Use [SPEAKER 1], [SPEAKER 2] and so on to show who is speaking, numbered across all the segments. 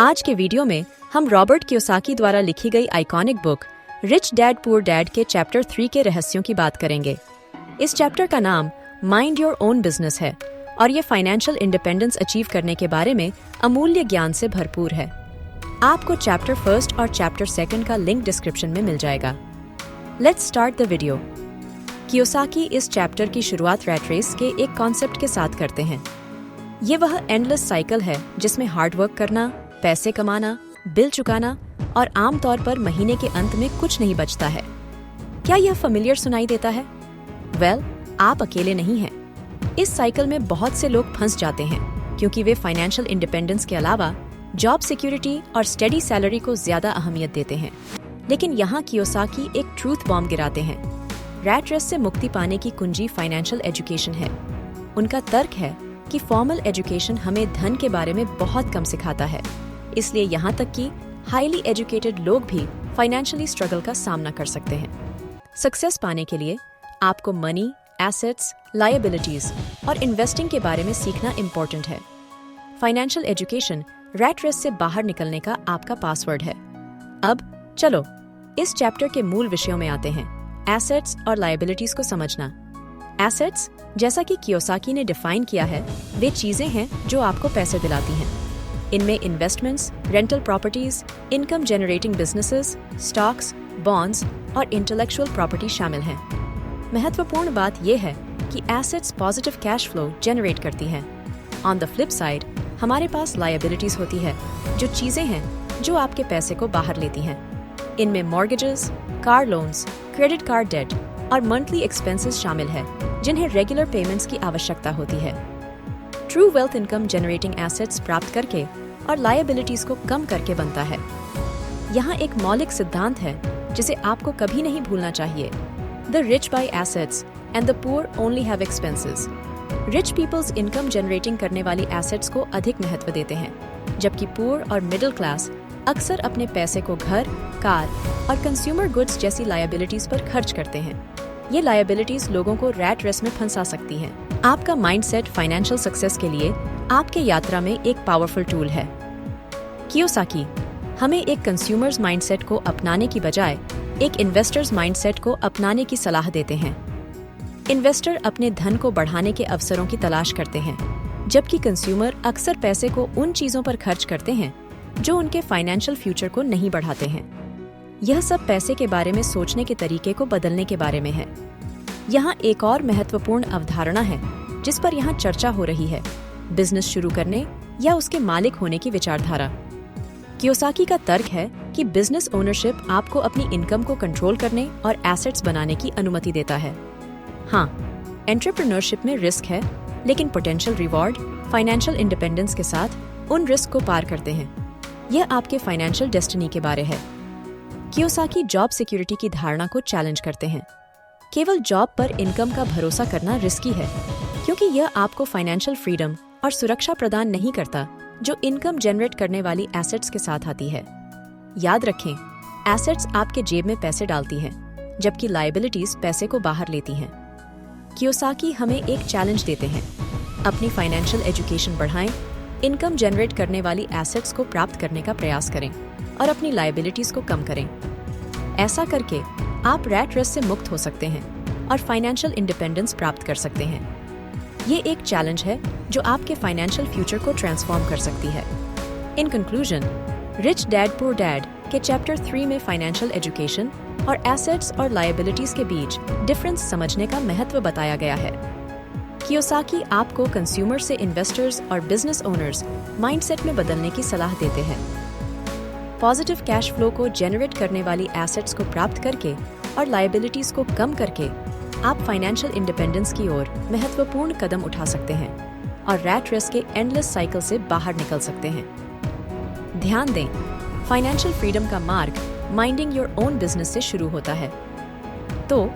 [SPEAKER 1] आज के वीडियो में हम रॉबर्ट कियोसाकी द्वारा लिखी गई iconic book rich dad poor dad के चैप्टर 3 के रहस्यों की बात करेंगे। इस चैप्टर का नाम माइंड योर ओन बिजनेस है और ये फाइनेंशियल इंडिपेंडेंस अचीव करने के बारे में अमूल्य ज्ञान से भरपूर है। आपको चैप्टर 1 और चैप्टर 2 का लिंक डिस्क्रिप्शन में मिल जाएगा। Let's start the video. Kiyosaki इस चैप्टर की शुरुआत रैट रेस के एक कॉन्सेप्ट के साथ करते हैं। ये वह एंडलेस साइकिल है जिसमें हार्ड वर्क करना, पैसे कमाना, बिल चुकाना और आमतौर पर महीने के अंत में कुछ नहीं बचता है। क्या यह फेमिलियर सुनाई देता है? वेल, आप अकेले नहीं हैं। इस साइकिल में बहुत से लोग फंस जाते हैं क्योंकि वे फाइनेंशियल इंडिपेंडेंस के अलावा जॉब सिक्योरिटी और स्टेडी सैलरी को ज्यादा अहमियत देते हैं। लेकिन यहाँ कियोसाकी एक ट्रूथ बॉम्ब गिराते हैं। रैट रेस से मुक्ति पाने की कुंजी फाइनेंशियल एजुकेशन है। उनका तर्क है कि फॉर्मल एजुकेशन हमें धन के बारे में बहुत कम सिखाता है, इसलिए यहाँ तक कि हाईली एजुकेटेड लोग भी फाइनेंशियली स्ट्रगल का सामना कर सकते हैं। सक्सेस पाने के लिए आपको मनी, एसेट्स, लायबिलिटीज और इन्वेस्टिंग के बारे में सीखना इम्पोर्टेंट है। फाइनेंशियल एजुकेशन रैट रेस से बाहर निकलने का आपका पासवर्ड है। अब चलो इस चैप्टर के मूल विषयों में आते हैं, एसेट्स और लायबिलिटीज को समझना। एसेट्स, जैसा कि कियोसाकी ने डिफाइन किया है, वे चीजें हैं जो आपको पैसे दिलाती हैं। इनमें investments, rental properties, income generating businesses, stocks, bonds और इंटेलेक्चुअल प्रॉपर्टी शामिल हैं। महत्वपूर्ण बात यह है कि assets positive cash flow generate करती हैं। ऑन द फ्लिप साइड हमारे पास लायबिलिटीज होती है, जो चीजें हैं जो आपके पैसे को बाहर लेती हैं। इनमें mortgages, car loans, credit card debt और मंथली एक्सपेंसेस शामिल है, जिन्हें रेगुलर पेमेंट्स की आवश्यकता होती है। True wealth income generating assets प्राप्त करके और लायबिलिटीज को कम करके बनता है। यहाँ एक मौलिक सिद्धांत है जिसे आपको कभी नहीं भूलना चाहिए। The rich buy assets and the poor only have expenses. Rich people's income generating करने वाली एसेट्स को अधिक महत्व देते हैं, जबकि पुअर और मिडिल क्लास अक्सर अपने पैसे को घर, कार और कंज्यूमर गुड्स जैसी लायबिलिटीज पर खर्च करते हैं। ये लायबिलिटीज लोगों को रैट रेस में फंसा सकती हैं। आपका माइंडसेट फाइनेंशियल सक्सेस के लिए आपके यात्रा में एक पावरफुल टूल है। कियोसाकी हमें एक कंज्यूमर्स माइंडसेट को अपनाने की बजाय एक इन्वेस्टर्स माइंडसेट को अपनाने की सलाह देते हैं। इन्वेस्टर अपने धन को बढ़ाने के अवसरों की तलाश करते हैं, जबकि कंज्यूमर अक्सर पैसे को उन चीजों पर खर्च करते हैं जो उनके फाइनेंशियल फ्यूचर को नहीं बढ़ाते हैं। यह सब पैसे के बारे में सोचने के तरीके को बदलने के बारे में है। यहाँ एक और महत्वपूर्ण अवधारणा है जिस पर यहाँ चर्चा हो रही है, बिजनेस शुरू करने या उसके मालिक होने की विचारधारा। कियोसाकी का तर्क है कि बिजनेस ओनरशिप आपको अपनी इनकम को कंट्रोल करने और एसेट्स बनाने की अनुमति देता है। हाँ, एंटरप्रेन्योरशिप में रिस्क है, लेकिन पोटेंशियल रिवॉर्ड फाइनेंशियल इंडिपेंडेंस के साथ उन रिस्क को पार करते हैं। यह आपके फाइनेंशियल डेस्टिनी के बारे है। कियोसाकी जॉब सिक्योरिटी की धारणा को चैलेंज करते हैं। केवल जॉब पर इनकम का भरोसा करना रिस्की है, क्योंकि यह आपको फाइनेंशियल फ्रीडम और सुरक्षा प्रदान नहीं करता जो इनकम जनरेट करने वाली एसेट्स के साथ आती है। याद रखें, एसेट्स आपके जेब में पैसे डालती हैं, जबकि लायबिलिटीज पैसे को बाहर लेती हैं। कियोसाकी हमें एक चैलेंज देते हैं, अपनी फाइनेंशियल एजुकेशन बढ़ाएं, इनकम जनरेट करने वाली एसेट्स को प्राप्त करने का प्रयास करें और अपनी लायबिलिटीज को कम करें। ऐसा करके आप रैट रेस से मुक्त हो सकते हैं और फाइनेंशियल इंडिपेंडेंस प्राप्त कर सकते हैं। ये एक चैलेंज है जो आपके फाइनेंशियल फ्यूचर को ट्रांसफॉर्म कर सकती है। In conclusion, rich dad poor dad के चैप्टर 3 में फाइनेंशियल एजुकेशन और एसेट्स और लायबिलिटीज के बीच डिफरेंस समझने का महत्व बताया गया है। कियोसाकी आपको कंज्यूमर से इन्वेस्टर्स और बिजनेस ओनर्स माइंडसेट में बदलने की सलाह देते हैं। पॉजिटिव कैश फ्लो को जनरेट करने वाली एसेट्स को प्राप्त करके और लायबिलिटीज को कम करके आप फाइनेंशियल इंडिपेंडेंस की ओर महत्वपूर्ण कदम उठा सकते हैं और रैट रेस के एंडलेस साइकिल से बाहर निकल सकते हैं। ध्यान दें, फाइनेंशियल फ्रीडम का मार्ग माइंडिंग योर ओन बिजनेस से शुरू होता है। तो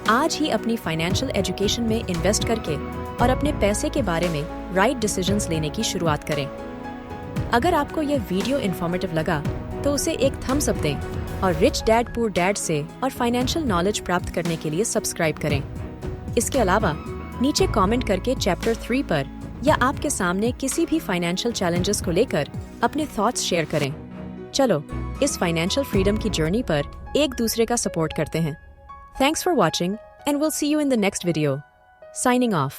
[SPEAKER 1] आज ही अपनी फाइनेंशियल एजुकेशन में इन्वेस्ट करके और अपने पैसे के बारे में राइट डिसीजंस लेने की शुरुआत करें। अगर आपको यह वीडियो इन्फॉर्मेटिव लगा तो उसे एक थम्स अप दें और रिच डैड पुअर डैड से और फाइनेंशियल नॉलेज प्राप्त करने के लिए सब्सक्राइब करें। इसके अलावा नीचे कमेंट करके चैप्टर 3 पर या आपके सामने किसी भी फाइनेंशियल चैलेंजेस को लेकर अपने थॉट्स शेयर करें। चलो इस फाइनेंशियल फ्रीडम की जर्नी पर एक दूसरे का सपोर्ट करते हैं। Thanks for watching and will see you in the next video. Signing off.